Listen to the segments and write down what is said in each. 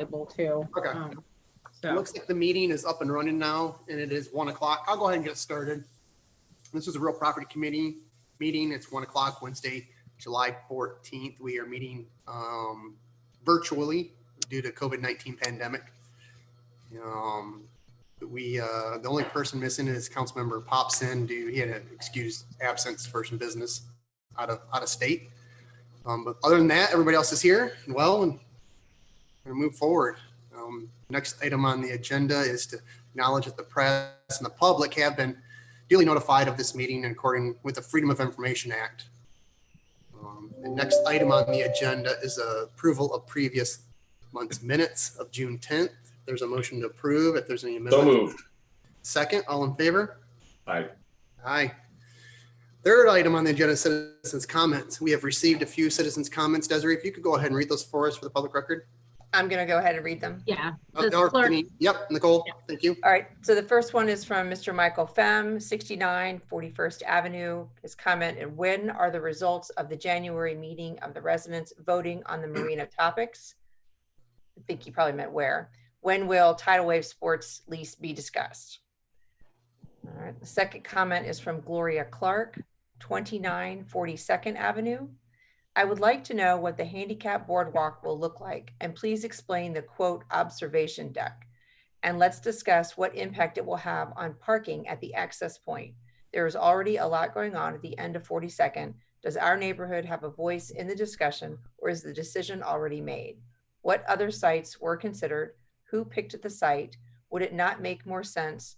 able to. Okay. It So, looks like the meeting is up and running now, and it is 1 o'clock. I'll go ahead and get started. This is a real property committee meeting. It's 1 o'clock Wednesday, July 14th. We are meeting virtually due to COVID-19 pandemic. The only person missing is Councilmember Popson. He had an excused absence for some business out of state. But other than that, everybody else is here and well, and we're gonna move forward. Next item on the agenda is to acknowledge that the press and the public have been duly notified of this meeting according with the Freedom of Information Act. The next item on the agenda is approval of previous month's minutes of June 10th. There's a motion to approve. If there's any amendments. So moved. Second, all in favor? Aye. Aye. Third item on the agenda, citizens' comments. We have received a few citizens' comments. Desiree, if you could go ahead and read those for us for the public record. I'm going to go ahead and read them. yeah. Yep, Nicole, thank you. All right. So the first one is from Mr. Michael Fem, 69 41st Avenue. His comment: and when are the results of the January meeting of the residents voting on the marina topics? I think he probably meant where. When will tidal wave sports lease be discussed? All right. The second comment is from Gloria Clark, 29 42nd Avenue. I would like to know what the handicap boardwalk will look like, and please explain the quote observation deck. And let's discuss what impact it will have on parking at the access point. There is already a lot going on at the end of 42nd. Does our neighborhood have a voice in the discussion, or is the decision already made? What other sites were considered? Who picked the site? Would it not make more sense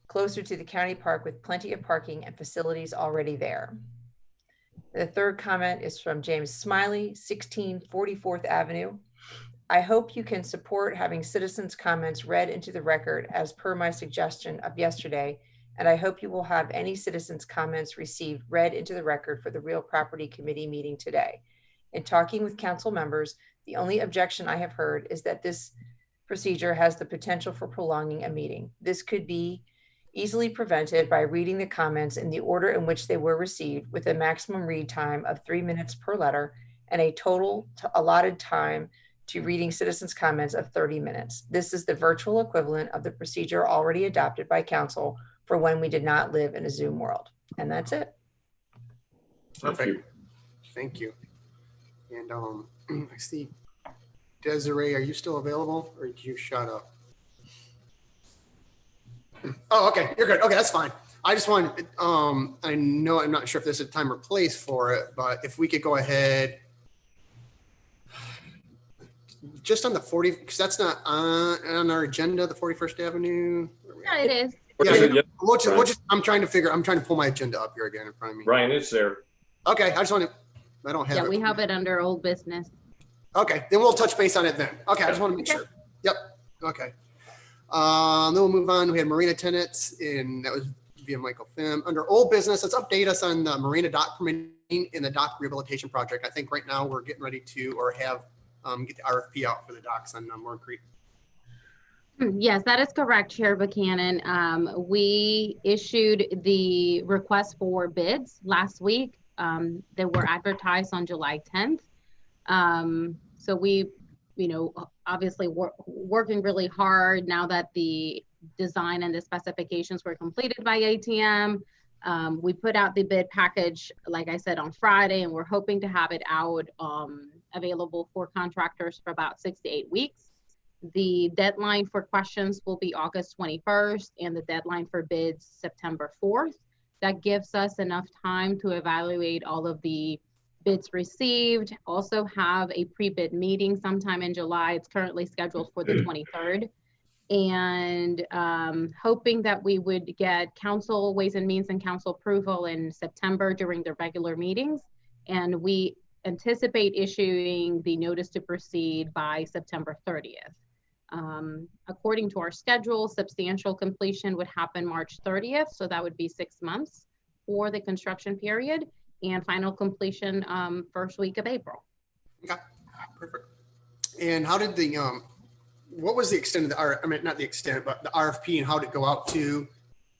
closer to the county park with plenty of parking and facilities already there? The third comment is from James Smiley, 16 44th Avenue. I hope you can support having citizens' comments read into the record as per my suggestion of yesterday, and I hope you will have any citizens' comments received read into the record for the Real Property Committee meeting today. In talking with council members, the only objection I have heard is that this procedure has the potential for prolonging a meeting. This could be easily prevented by reading the comments in the order in which they were received, with a maximum read time of 3 minutes per letter and a total allotted time to reading citizens' comments of 30 minutes. This is the virtual equivalent of the procedure already adopted by council for when we did not live in a Zoom world. And that's it. Perfect. Thank you. And I see, Desiree, are you still available, or did you shut up? Oh, okay, you're good. Okay, that's fine. I just wanted, I know I'm not sure if there's a time or place for it, but if we could go ahead, just on the 40, because that's not on our agenda, the 41st Avenue. Yeah, it is. Yeah, we'll just, I'm trying to pull my agenda up here again in front of me. Ryan, it's there. Okay, I just want to, I don't have it. Yeah, we have it under old business. Okay, then we'll touch base on it then. Okay, I just want to make sure. Yep, okay. Then we'll move on. We had marina tenants, and that was via Michael Phim. Under old business, let's update us on the marina dock permitting in the dock rehabilitation project. I think right now we're getting ready to, or have, get the RFP out for the docks on Moore Creek. Yes, that is correct, Chair Buchanan. We issued the request for bids last week. They were advertised on July 10th. So we, obviously working really hard now that the design and the specifications were completed by ATM. We put out the bid package, like I said, on Friday, and we're hoping to have it out available for contractors for about 6 to 8 weeks. The deadline for questions will be August 21st, and the deadline for bids September 4th. That gives us enough time to evaluate all of the bids received, also have a pre-bid meeting sometime in July. It's currently scheduled for the 23rd. And hoping that we would get council Ways and Means and council approval in September during the regular meetings. And we anticipate issuing the notice to proceed by September 30th. According to our schedule, substantial completion would happen March 30th. So that would be 6 months for the construction period, and final completion first week of April. Okay, perfect. And how did the, what was the extent of the, not the extent, but the RFP, and how did it go out to,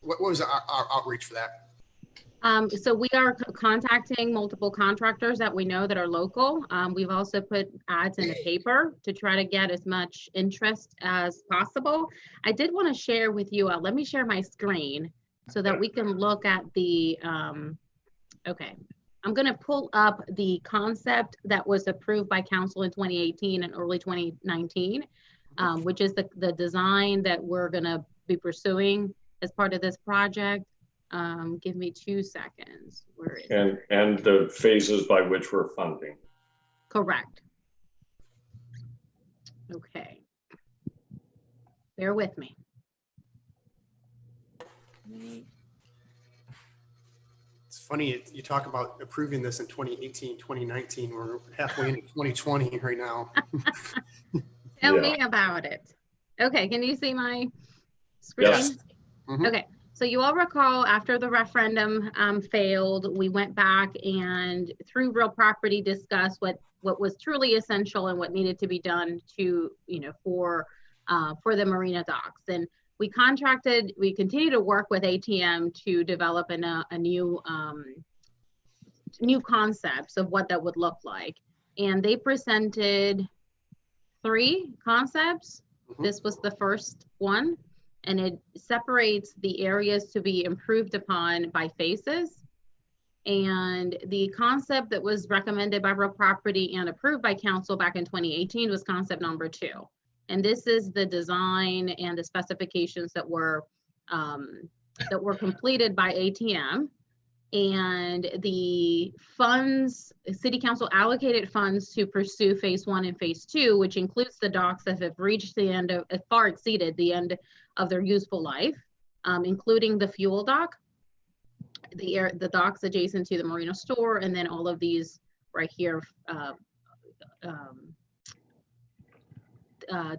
what was our outreach for that? So we are contacting multiple contractors that we know that are local. We've also put ads in the paper to try to get as much interest as possible. I did want to share with you, let me share my screen so that we can look at the, okay. I'm going to pull up the concept that was approved by council in 2018 and early 2019, which is the design that we're going to be pursuing as part of this project. Give me 2 seconds. Where is it? And the phases by which we're funding. Correct. Okay. Bear with me. It's funny, you talk about approving this in 2018, 2019. We're halfway into 2020 right now. Tell Yeah. me about it. Okay, can you see my screen? Yes. Mhm. Okay, so you all recall after the referendum failed, we went back and through real property discussed what was truly essential and what needed to be done to, for the marina docks. And we continue to work with ATM to develop a new concepts of what that would look like. And they presented 3 concepts. Mhm. This was the first one, and it separates the areas to be improved upon by phases. And the concept that was recommended by real property and approved by council back in 2018 was concept number 2. And this is the design and the specifications that were completed by ATM. And the funds, city council allocated funds to pursue phase 1 and phase 2, which includes the docks that have reached the end of, far exceeded the end of their useful life, including the fuel dock, the docks adjacent to the marina store, and then all of these right here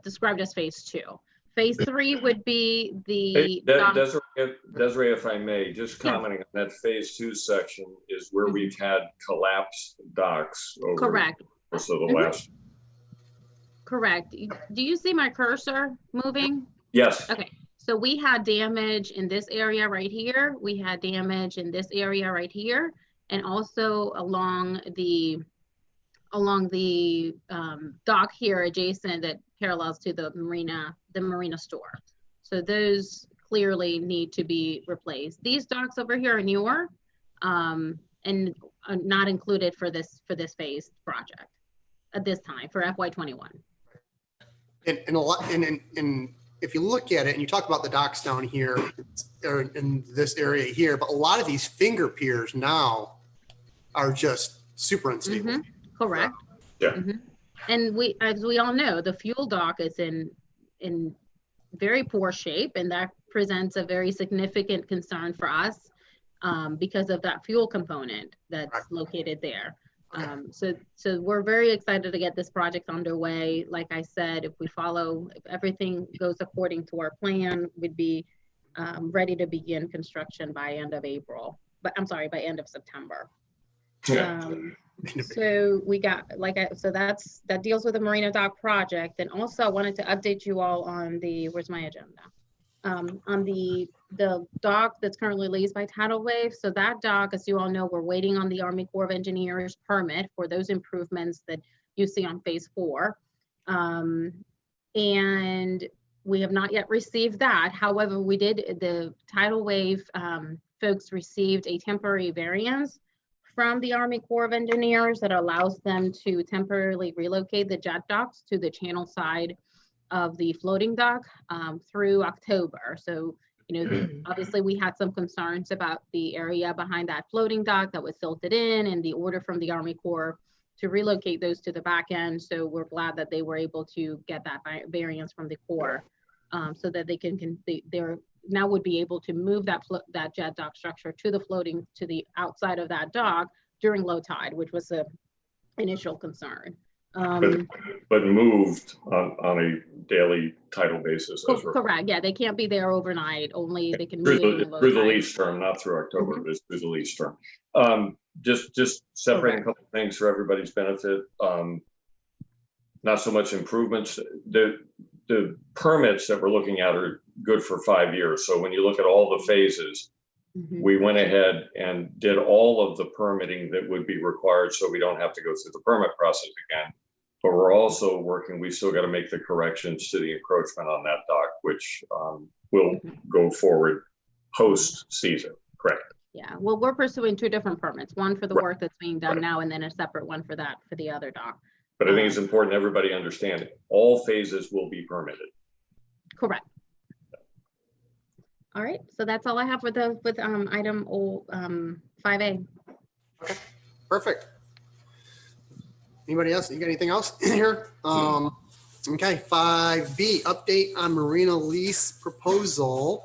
described as phase 2. Phase 3 would be the Desiree, if I may, just commenting on that phase 2 section is where we've had collapsed docks over correct. the course of the last. Correct. Do you see my cursor moving? Yes. Okay. So we had damage in this area right here. We had damage in this area right here, and also along the dock here adjacent that parallels to the marina store. So those clearly need to be replaced. These docks over here are newer and are not included for this phase project at this time for FY21. And if you look at it and you talk about the docks down here or in this area here, but a lot of these finger piers now are just super unstable. Mm-hmm. Correct. Yeah. Mm-hmm. And as we all know, the fuel dock is in very poor shape, and that presents a very significant concern for us because of that fuel component that's located there. So we're very excited to get this project underway. Like I said, if everything goes according to our plan, we'd be ready to begin construction by end of April. But I'm sorry, by end of September. Yeah. So we got that deals with the Marina Dock project. And also I wanted to update you all on where's my agenda? On the dock that's currently leased by Tidal Wave. So that dock, as you all know, we're waiting on the Army Corps of Engineers permit for those improvements that you see on phase 4. And we have not yet received that. However, the Tidal Wave folks received a temporary variance from the Army Corps of Engineers that allows them to temporarily relocate the jet docks to the channel side of the floating dock through October. So, obviously we had some concerns about the area behind that floating dock that was silted in, and the order from the Army Corps to relocate those to the back end. So we're glad that they were able to get that variance from the Corps so that they're now would be able to move that jet dock structure to the outside of that dock during low tide, which was the initial concern. But moved on a daily tidal basis. Correct. Yeah, they can't be there overnight. Only they can through move the lease term, not through October, but through the lease term. Just separating a couple of things for everybody's benefit. Not so much improvements. The permits that we're looking at are good for 5 years. So when you look at all the phases, Mhm. we went ahead and did all of the permitting that would be required, so we don't have to go through the permit process again. But we're also working, we still got to make the corrections to the encroachment on that dock, which will go forward post-season, correct? Yeah, well, we're pursuing two different permits, one for the Right. work that's being done Right. now, and then a separate one for the other dock. But I think it's important everybody understand all phases will be permitted. Correct. All right, so that's all I have with item 5A. Perfect. Anybody else? You got anything else in here? Okay, 5B, update on marina lease proposal.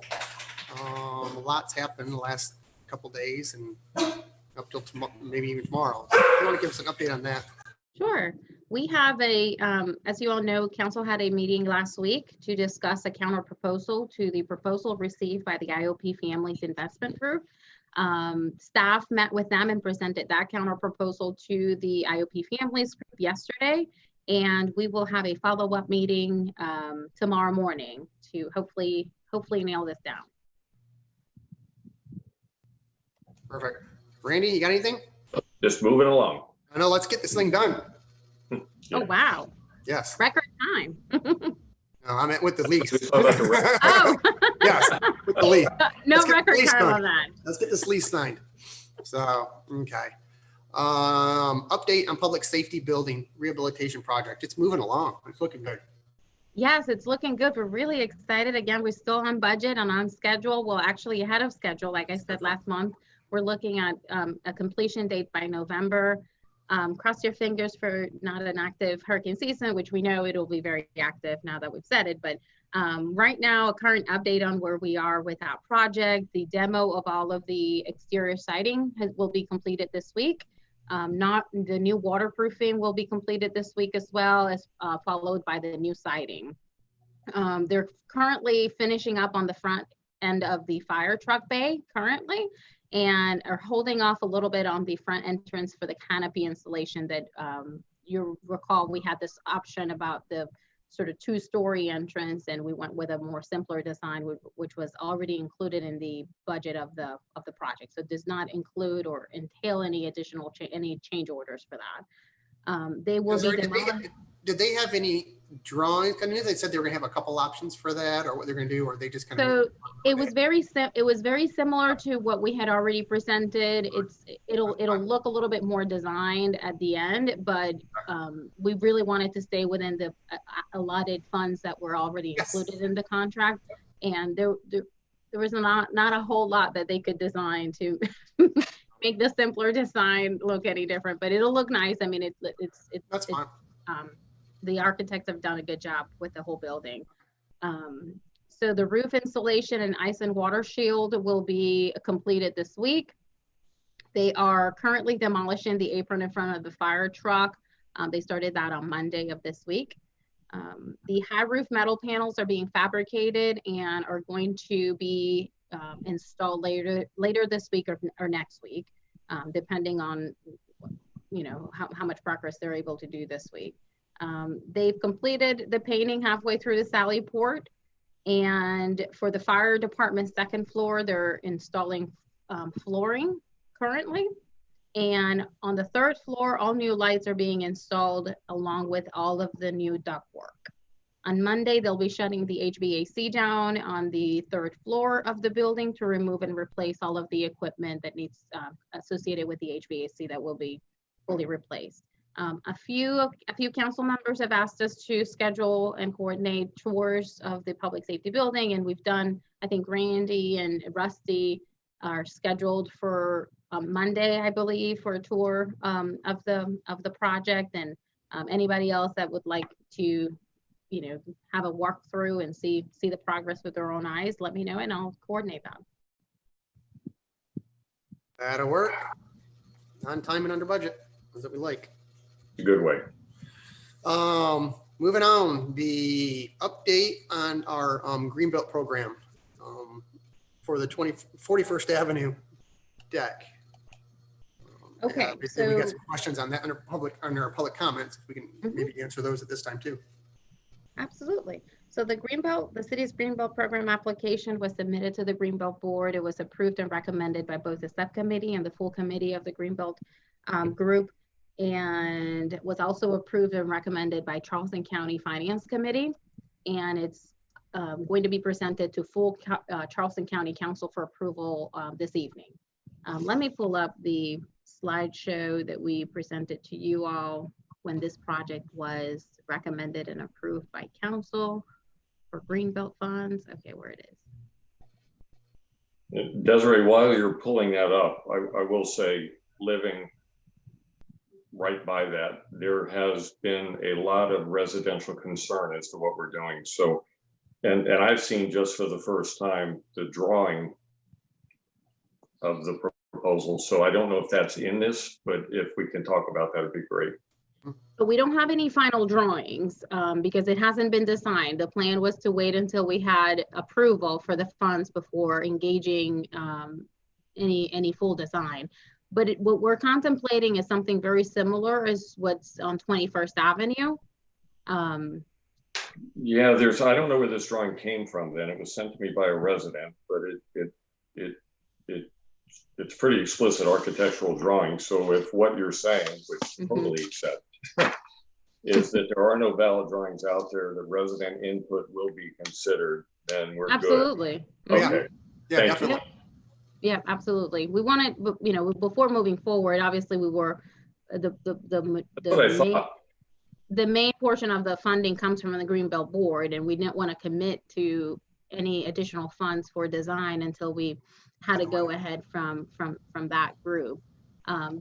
A lot's happened in the last couple days and up till tomorrow, maybe even tomorrow. You want to give us an update on that? Sure. We have as you all know, council had a meeting last week to discuss a counter proposal to the proposal received by the IOP Families Investment Group. Staff met with them and presented that counter proposal to the IOP Families Group yesterday. And we will have a follow-up meeting tomorrow morning to hopefully nail this down. Perfect. Randy, you got anything? Just moving along. I know, let's get this thing done. Oh, wow. Yes. Record time. No, I meant with the lease. We still have to Oh, Yes, with the lease. no Let's get the record lease time done. on that. Let's get this lease signed. So, okay. Update on public safety building rehabilitation project. It's moving along. It's looking good. Yes, it's looking good. We're really excited. Again, we're still on budget and on schedule. Well, actually ahead of schedule, like I said last month. We're looking at a completion date by November. Cross your fingers for not an active hurricane season, which we know it'll be very active now that we've said it. But right now, a current update on where we are with that project. The demo of all of the exterior siding will be completed this week. Not the new waterproofing will be completed this week as well, as followed by the new siding. They're currently finishing up on the front end of the fire truck bay currently, and are holding off a little bit on the front entrance for the canopy installation that you recall we had this option about the sort of two-story entrance, and we went with a more simpler design, which was already included in the budget of the project. So it does not include or entail any additional any change orders for that. They will be Did they have any drawings? I knew they said they were gonna have a couple options for that, or what they're gonna do, or they just kind of. So it was very similar to what we had already presented. It'll look a little bit more designed at the end, but we really wanted to stay within the allotted funds that were already included in the contract. And there was not a whole lot that they could design to make the simpler design look any different, but it'll look nice. I mean, That's fine. The architects have done a good job with the whole building. So the roof installation and ice and water shield will be completed this week. They are currently demolishing the apron in front of the fire truck. They started that on Monday of this week. The high roof metal panels are being fabricated and are going to be installed later this week or next week, depending on how much progress they're able to do this week. They've completed the painting halfway through the Sally Port, and for the fire department's second floor, they're installing flooring currently. And on the third floor, all new lights are being installed along with all of the new ductwork. On Monday, they'll be shutting the HVAC down on the third floor of the building to remove and replace all of the equipment that needs associated with the HVAC that will be fully replaced. A few council members have asked us to schedule and coordinate tours of the public safety building, and we've done, I think Randy and Rusty are scheduled for Monday, I believe, for a tour of the project, and anybody else that would like to, have a walkthrough and see the progress with their own eyes, let me know and I'll coordinate that. That'll work. On time and under budget. That's what we like. A good way. Moving on, the update on our Greenbelt program for the 41st Avenue deck. Okay, Obviously, we got so- some questions on that under public comments. We can maybe answer those at this time too. Absolutely. So the city's Greenbelt program application was submitted to the Greenbelt board. It was approved and recommended by both the subcommittee and the full committee of the Greenbelt group, and was also approved and recommended by Charleston County Finance Committee. And it's going to be presented to full Charleston County Council for approval this evening. Let me pull up the slideshow that we presented to you all when this project was recommended and approved by council for Greenbelt funds. Okay, where it is. Desiree, while you're pulling that up, I will say, living right by that, there has been a lot of residential concern as to what we're doing. So, and I've seen just for the first time the drawing of the proposal. So I don't know if that's in this, but if we can talk about that, it'd be great. But we don't have any final drawings because it hasn't been designed. The plan was to wait until we had approval for the funds before engaging any full design. But what we're contemplating is something very similar as what's on 21st Avenue. Yeah, I don't know where this drawing came from then. It was sent to me by a resident, but it's pretty explicit architectural drawing. So if what you're saying, which totally accept, is that there are no valid drawings out there, the resident input will be considered, then we're Absolutely. good. Okay. Yeah, Thank definitely. Yeah, absolutely. We wanted, you know, before moving forward, obviously we were That's what I thought. the main portion of the funding comes from the Greenbelt board, and we didn't want to commit to any additional funds for design until we had to go ahead from that group.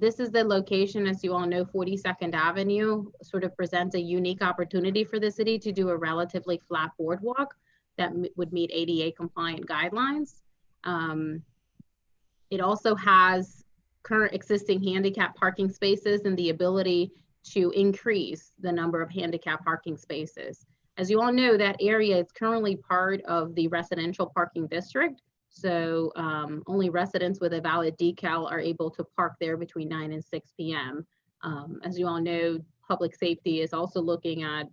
This is the location, as you all know, 42nd Avenue sort of presents a unique opportunity for the city to do a relatively flat boardwalk that would meet ADA compliant guidelines. It also has current existing handicap parking spaces and the ability to increase the number of handicap parking spaces. As you all know, that area is currently part of the residential parking district. So only residents with a valid decal are able to park there between 9 and 6 p.m. As you all know, public safety is also looking at,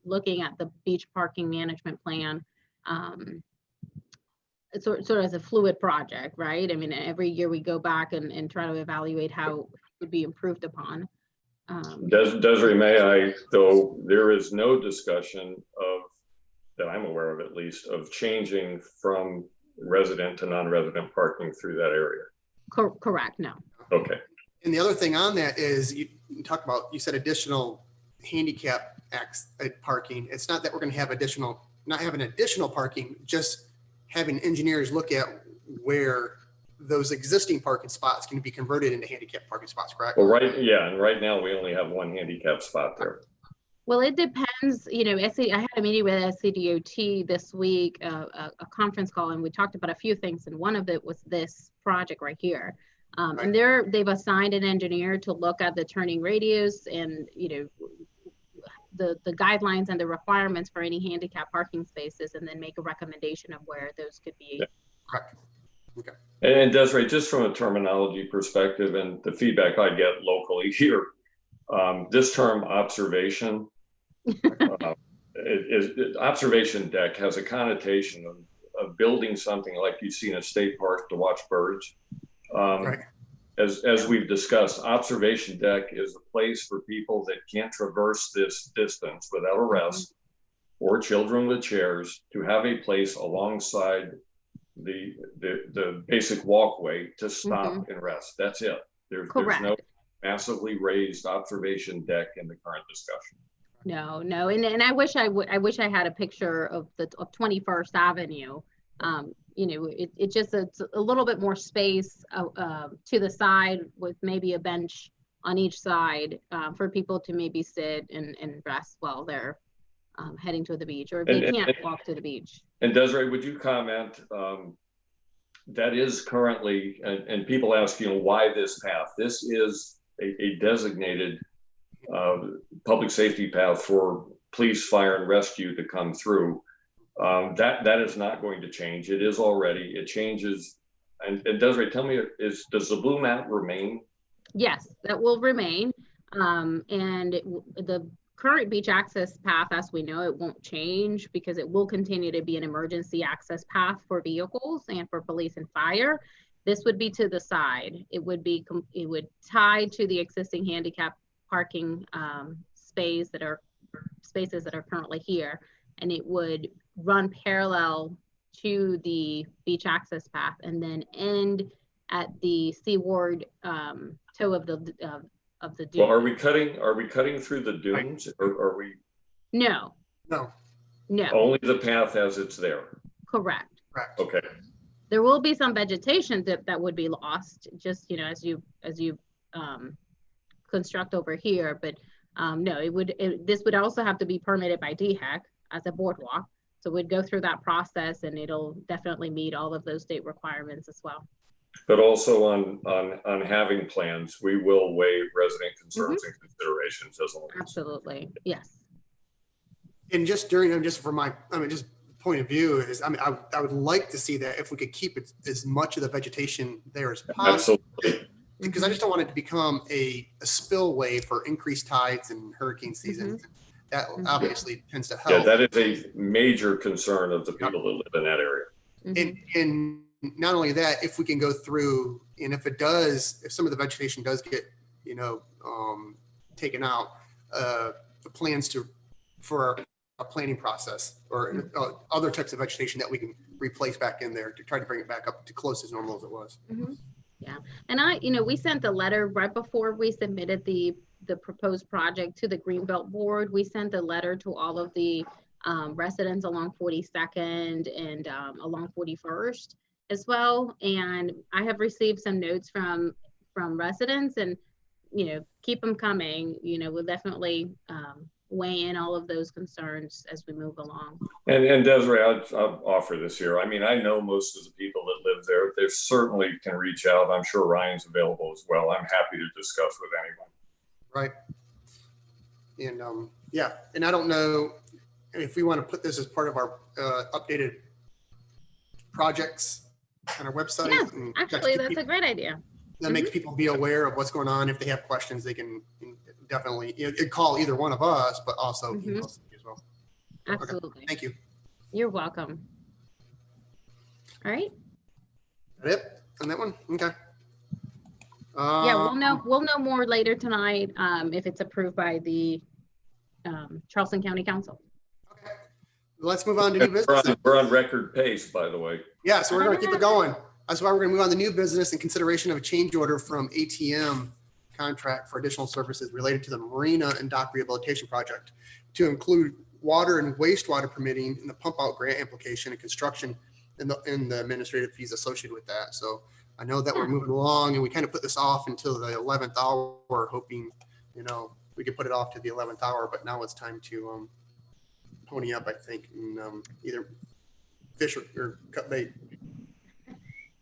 looking at the beach parking management plan. It's sort of as a fluid project, right? I mean, every year we go back and try to evaluate how it would be improved upon. Desiree, may I, though, there is no discussion of, that I'm aware of at least, of changing from resident to non-resident parking through that area. Correct, no. Okay. And the other thing on that is you talked about, you said additional handicap parking. It's not that we're going to have not having additional parking, just having engineers look at where those existing parking spots can be converted into handicap parking spots, correct? Well, and right now we only have one handicap spot there. Well, it depends, I had a meeting with SCDOT this week, a conference call, and we talked about a few things, and one of it was this project right here. Right. And they've assigned an engineer to look at the turning radius and, the guidelines and the requirements for any handicap parking spaces, and then make a recommendation of where those could be. Yeah. Correct. Okay. And Desiree, just from a terminology perspective and the feedback I get locally here, this term observation, observation deck has a connotation of building something like you see in a state park to watch birds. Right. As we've discussed, observation deck is a place for people that can't traverse this distance without a rest, or children with chairs, to have a place alongside the basic walkway to stop and rest. That's it. There's no massively raised observation deck in the current discussion. No, and I wish I had a picture of 21st Avenue. It's a little bit more space to the side with maybe a bench on each side for people to maybe sit and rest while they're heading to the beach, or if they can't walk to the beach. And Desiree, would you comment, that is currently, and people ask, why this path? This is a designated public safety path for police, fire, and rescue to come through. That is not going to change. It is already. It changes. And Desiree, tell me, does the blue mat remain? Yes, that will remain. And the current beach access path, as we know, it won't change because it will continue to be an emergency access path for vehicles and for police and fire. This would be to the side. It would tie to the existing handicap parking spaces that are currently here, and it would run parallel to the beach access path and then end at the seaward toe of the dune. Well, are we cutting through the dunes, or are we No, No, only the path as it's there? correct. correct. Okay. There will be some vegetation that would be lost, just, you know, as you construct over here, but no, this would also have to be permitted by DHEC as a boardwalk. So we'd go through that process, and it'll definitely meet all of those state requirements as well. But also on having plans, we will weigh resident concerns and considerations as always. Absolutely, yes. And just for my, just point of view is, I would like to see that if we could keep it, as much of the vegetation there as possible. Absolutely. Because I just don't want it to become a spillway for increased tides and hurricane seasons. That obviously tends to help. Yeah, that is a major concern of the people that live in that area. And not only that, if we can go through, and if some of the vegetation does get, taken out, the plans for a planning process or other types of vegetation that we can replace back in there to try to bring it back up to close as normal as it was. Yeah, and we sent the letter right before we submitted the proposed project to the Greenbelt Board. We sent a letter to all of the residents along 42nd and along 41st as well. And I have received some notes from residents, and, keep them coming. We'll definitely weigh in all of those concerns as we move along. And Desiree, I'll offer this here. I mean, I know most of the people that live there. They certainly can reach out. I'm sure Ryan's available as well. I'm happy to discuss with anyone. Right. And and I don't know if we want to put this as part of our updated projects on our website. Yes, and actually, that's a great idea. That makes people be aware of what's going on. If they have questions, they can definitely call either one of us, but also email us as well. Absolutely. Okay. Thank you. You're welcome. All right. That it on that one? Okay. Yeah, we'll know more later tonight if it's approved by the Charleston County Council. Okay. Let's move on to new business. We're on record pace, by the way. Yeah, so we're going to keep it going. That's why we're going to move on to new business in consideration of a change order from ATM contract for additional services related to the Marina and Dock Rehabilitation Project to include water and wastewater permitting in the pump out grant application and construction and the administrative fees associated with that. So I know that we're moving along, and we kind of put this off until the 11th hour, hoping, we could put it off to the 11th hour, but now it's time to pony up, I think, and either fish or cut bait.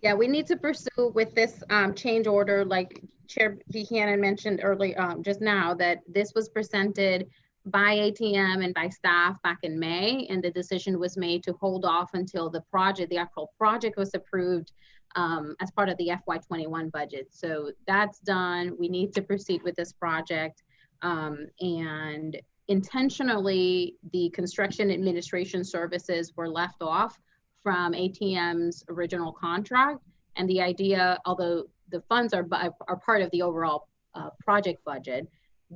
Yeah, we need to pursue with this change order, like Chair Buchanan mentioned earlier, just now, that this was presented by ATM and by staff back in May, and the decision was made to hold off until the actual project was approved as part of the FY21 budget. So that's done. We need to proceed with this project. And intentionally, the construction administration services were left off from ATM's original contract. And the idea, although the funds are part of the overall project budget,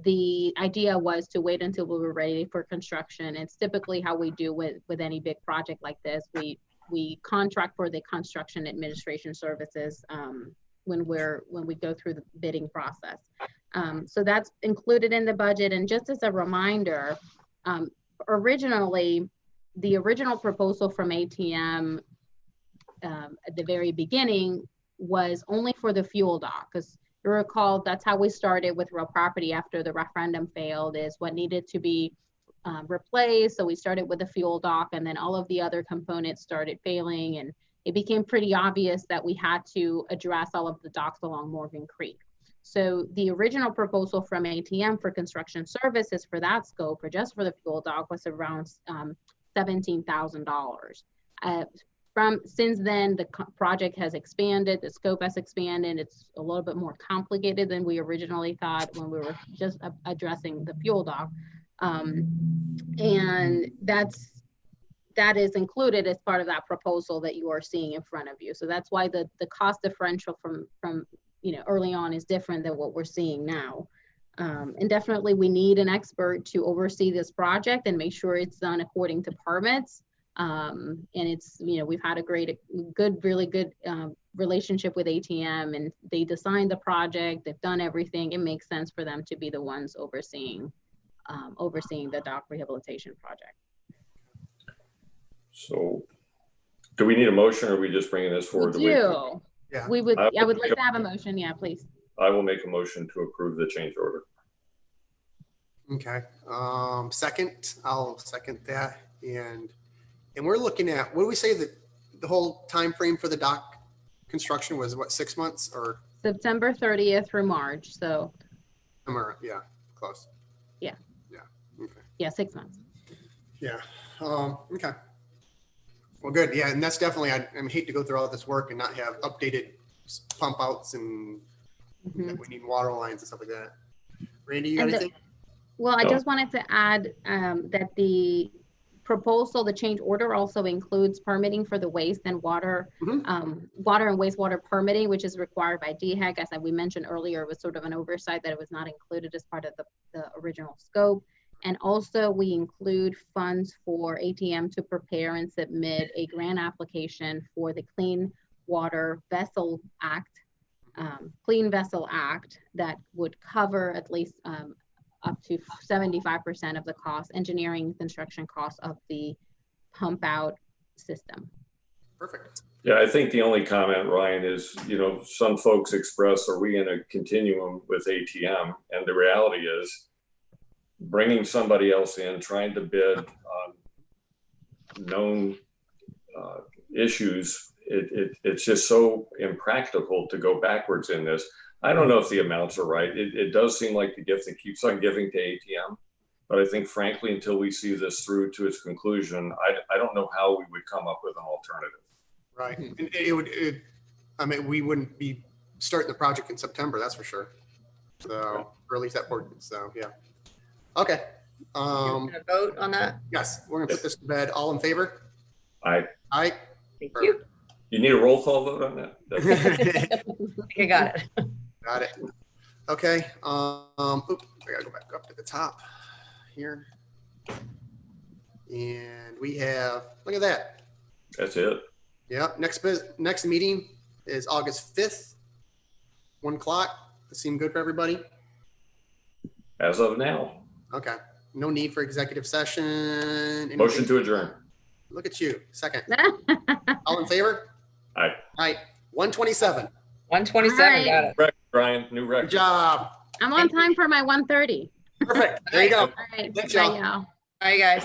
the idea was to wait until we were ready for construction. It's typically how we do with any big project like this. We contract for the construction administration services when we go through the bidding process. So that's included in the budget. And just as a reminder, originally, the original proposal from ATM at the very beginning was only for the fuel dock, because you recall that's how we started with real property after the referendum failed, is what needed to be replaced. So we started with the fuel dock, and then all of the other components started failing, and it became pretty obvious that we had to address all of the docks along Morgan Creek. So the original proposal from ATM for construction services for that scope, or just for the fuel dock, was around $17,000. Since then, the project has expanded, the scope has expanded. It's a little bit more complicated than we originally thought when we were just addressing the fuel dock. And that is included as part of that proposal that you are seeing in front of you. So that's why the cost differential from early on is different than what we're seeing now. And definitely we need an expert to oversee this project and make sure it's done according to permits. And it's, we've had a really good relationship with ATM, and they designed the project, they've done everything. It makes sense for them to be the ones overseeing the dock rehabilitation project. So do we need a motion, or are we just bringing this forward? We do. Yeah. I would like to have a motion. Yeah, please. I will make a motion to approve the change order. Okay. Second, I'll second that. And we're looking at, what do we say that the whole time frame for the dock construction was, what, 6 months or? September 30th through March. So Yeah, close. Yeah. Yeah. Okay. yeah, 6 months. Yeah. Okay. Well, good. Yeah. And that's definitely, I hate to go through all this work and not have updated pump outs and Mhm. that we need water lines and stuff like that. Randy, you got And anything? Well, I No. just wanted to add that the proposal, the change order also includes permitting for the waste and water, water and wastewater permitting, which is required by DHEC. As we mentioned earlier, it was sort of an oversight that it was not included as part of the original scope. And also we include funds for ATM to prepare and submit a grant application for the Clean Water Vessel Act, that would cover at least up to 75% of the cost, engineering construction costs of the pump out system. Perfect. Yeah, I think the only comment, Ryan, is, some folks express, are we in a continuum with ATM? And the reality is, bringing somebody else in, trying to bid on known issues, it's just so impractical to go backwards in this. I don't know if the amounts are right. It does seem like the gift that keeps on giving to ATM. But I think, frankly, until we see this through to its conclusion, I don't know how we would come up with an alternative. Right. And we wouldn't be starting the project in September, that's for sure. So, or at least that portion. So, yeah. Okay. You're gonna vote on that? Yes, we're gonna put this to bed. All in favor? Aye. Aye. Thank you. You need a roll call vote on that? Okay, got it. Got it. Okay. Oops, I gotta go back up to the top here. And we have, look at that. That's it. Yeah. Next meeting is August 5th, 1 o'clock. Does seem good for everybody? As of now. Okay. No need for executive session. Anything? Motion to adjourn. Look at you. Second. All in favor? Aye. Aye. 127. 127, got it. Record, Brian, new Good record. job. I'm on time for my 1:30. Perfect. There you go. All right. Thanks, Bye, y'all. y'all. Bye, guys.